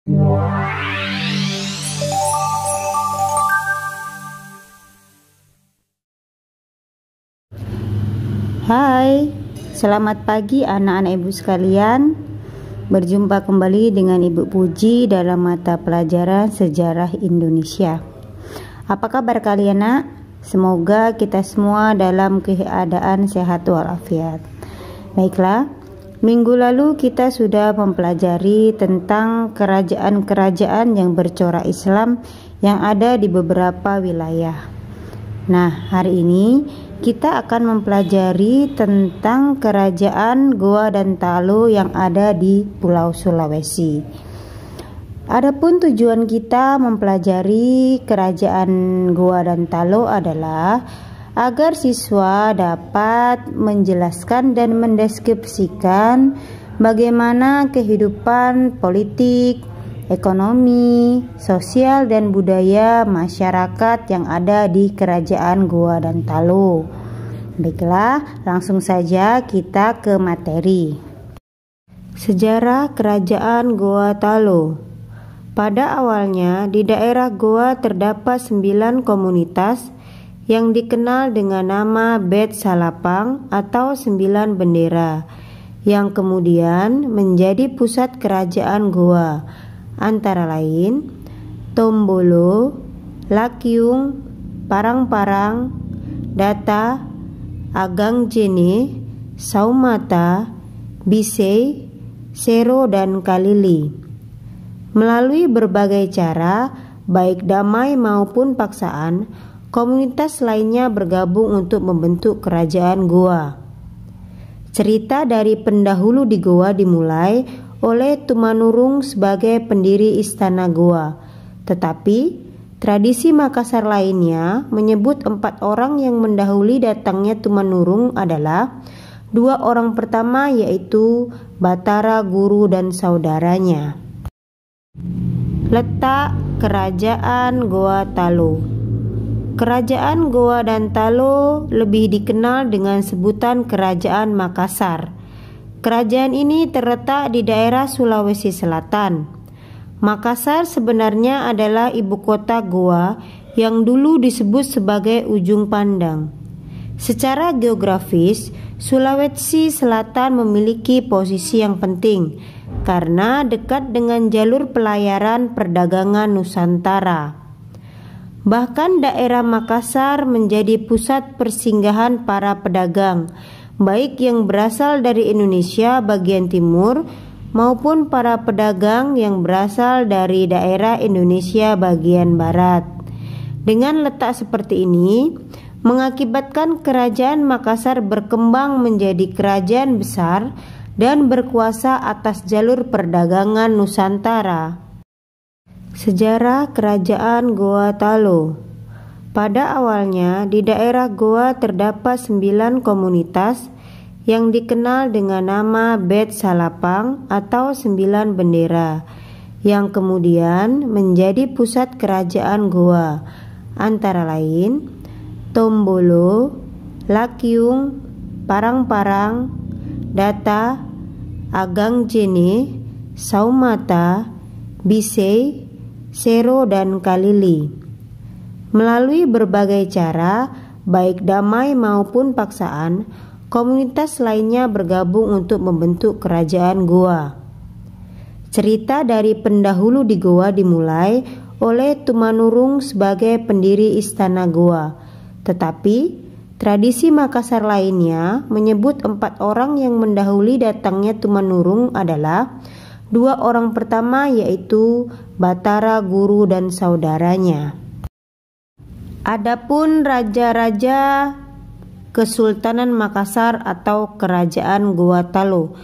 Hai, selamat pagi anak-anak ibu sekalian. Berjumpa kembali dengan Ibu Puji dalam mata pelajaran Sejarah Indonesia. Apa kabar kalian, Nak? Semoga kita semua dalam keadaan sehat walafiat. Baiklah, minggu lalu kita sudah mempelajari tentang kerajaan-kerajaan yang bercorak Islam yang ada di beberapa wilayah. Nah, hari ini kita akan mempelajari tentang kerajaan Goa dan Talo yang ada di Pulau Sulawesi. Adapun tujuan kita mempelajari kerajaan Goa dan Talo adalah agar siswa dapat menjelaskan dan mendeskripsikan bagaimana kehidupan politik, ekonomi, sosial, dan budaya masyarakat yang ada di kerajaan Goa dan Talo. Baiklah, langsung saja kita ke materi. Sejarah kerajaan Goa Talo. Pada awalnya di daerah Goa terdapat 9 komunitas yang dikenal dengan nama Bet Salapang atau 9 bendera, yang kemudian menjadi pusat kerajaan Goa. Antara lain Tombolo, Lakyung, Parang-Parang, Data, Agangjene, Saumata, Bisei, Sero, dan Kalili. Melalui berbagai cara, baik damai maupun paksaan, komunitas lainnya bergabung untuk membentuk kerajaan Goa. Cerita dari pendahulu di Goa dimulai oleh Tumanurung sebagai pendiri istana Goa. Tetapi tradisi Makassar lainnya menyebut 4 orang yang mendahului datangnya Tumanurung adalah 2 orang pertama, yaitu Batara, guru dan saudaranya. Letak kerajaan Goa Talo. Kerajaan Goa dan Talo lebih dikenal dengan sebutan Kerajaan Makassar. Kerajaan ini terletak di daerah Sulawesi Selatan. Makassar sebenarnya adalah ibu kota Goa yang dulu disebut sebagai Ujung Pandang. Secara geografis, Sulawesi Selatan memiliki posisi yang penting karena dekat dengan jalur pelayaran perdagangan Nusantara. Bahkan daerah Makassar menjadi pusat persinggahan para pedagang, baik yang berasal dari Indonesia bagian timur maupun para pedagang yang berasal dari daerah Indonesia bagian barat. Dengan letak seperti ini, mengakibatkan kerajaan Makassar berkembang menjadi kerajaan besar dan berkuasa atas jalur perdagangan Nusantara. Sejarah kerajaan Goa Talo. Pada awalnya di daerah Goa terdapat 9 komunitas yang dikenal dengan nama Bet Salapang atau 9 bendera, yang kemudian menjadi pusat kerajaan Goa. Antara lain Tombolo, Lakyung, Parang-Parang, Data, Agangjene, Saumata, Bisei, Sero, dan Kalili. Melalui berbagai cara, baik damai maupun paksaan, komunitas lainnya bergabung untuk membentuk kerajaan Goa. Cerita dari pendahulu di Goa dimulai oleh Tumanurung sebagai pendiri istana Goa. Tetapi tradisi Makassar lainnya menyebut 4 orang yang mendahului datangnya Tumanurung adalah 2 orang pertama, yaitu Batara, guru dan saudaranya. Adapun raja-raja Kesultanan Makassar atau Kerajaan Goa Talo.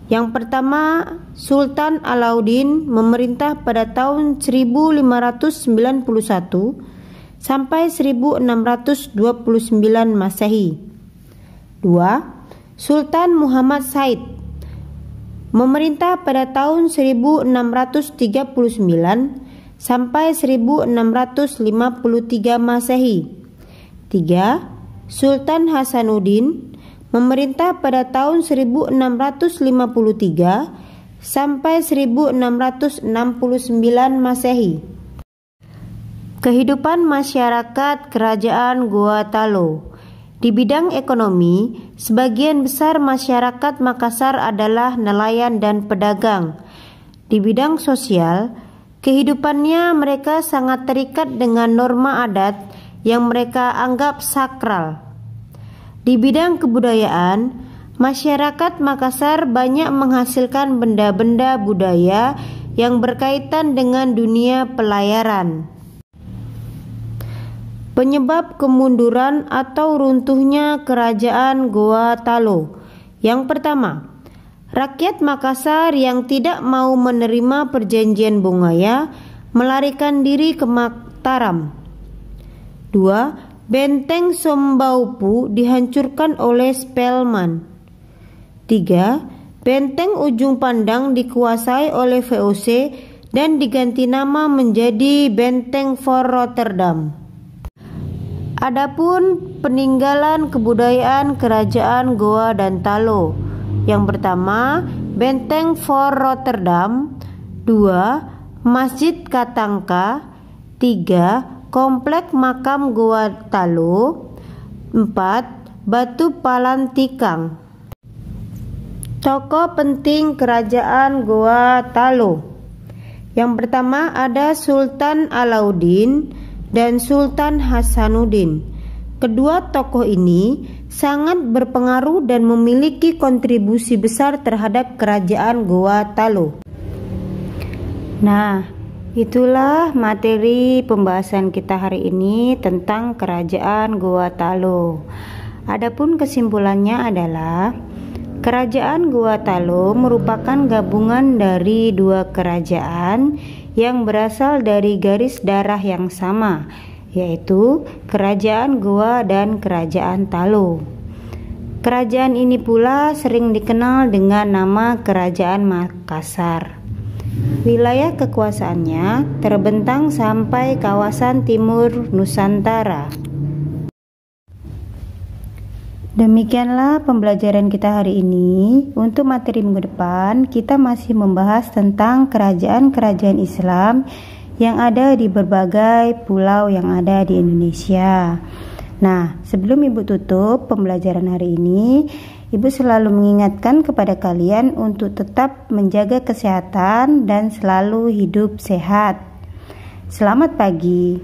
Yang pertama, Sultan Alauddin memerintah pada tahun 1591 sampai 1629 Masehi. 2. Sultan Muhammad Said memerintah pada tahun 1639 sampai 1653 Masehi. 3. Sultan Hasanuddin memerintah pada tahun 1653 sampai 1669 Masehi. Kehidupan masyarakat Kerajaan Goa Talo. Di bidang ekonomi, sebagian besar masyarakat Makassar adalah nelayan dan pedagang. Di bidang sosial, kehidupannya mereka sangat terikat dengan norma adat yang mereka anggap sakral. Di bidang kebudayaan, masyarakat Makassar banyak menghasilkan benda-benda budaya yang berkaitan dengan dunia pelayaran. Penyebab kemunduran atau runtuhnya Kerajaan Goa Talo. Yang pertama, rakyat Makassar yang tidak mau menerima perjanjian Bongaya melarikan diri ke Mataram. 2. Benteng Sombaupu dihancurkan oleh Spelman. 3. Benteng Ujung Pandang dikuasai oleh VOC dan diganti nama menjadi Benteng Fort Rotterdam. Adapun peninggalan kebudayaan Kerajaan Goa dan Talo. Yang pertama, Benteng Fort Rotterdam. 2. Masjid Katangka. 3. Komplek Makam Goa Talo. 4. Batu Palantikang. Tokoh penting Kerajaan Goa Talo. Yang pertama ada Sultan Alauddin dan Sultan Hasanuddin. Kedua tokoh ini sangat berpengaruh dan memiliki kontribusi besar terhadap Kerajaan Goa Talo. Nah, itulah materi pembahasan kita hari ini tentang Kerajaan Goa Talo. Adapun kesimpulannya adalah Kerajaan Goa Talo merupakan gabungan dari dua kerajaan yang berasal dari garis darah yang sama, yaitu Kerajaan Goa dan Kerajaan Talo. Kerajaan ini pula sering dikenal dengan nama Kerajaan Makassar. Wilayah kekuasaannya terbentang sampai kawasan timur Nusantara. Demikianlah pembelajaran kita hari ini. Untuk materi minggu depan, kita masih membahas tentang kerajaan-kerajaan Islam yang ada di berbagai pulau yang ada di Indonesia. Nah, sebelum Ibu tutup pembelajaran hari ini, Ibu selalu mengingatkan kepada kalian untuk tetap menjaga kesehatan dan selalu hidup sehat. Selamat pagi.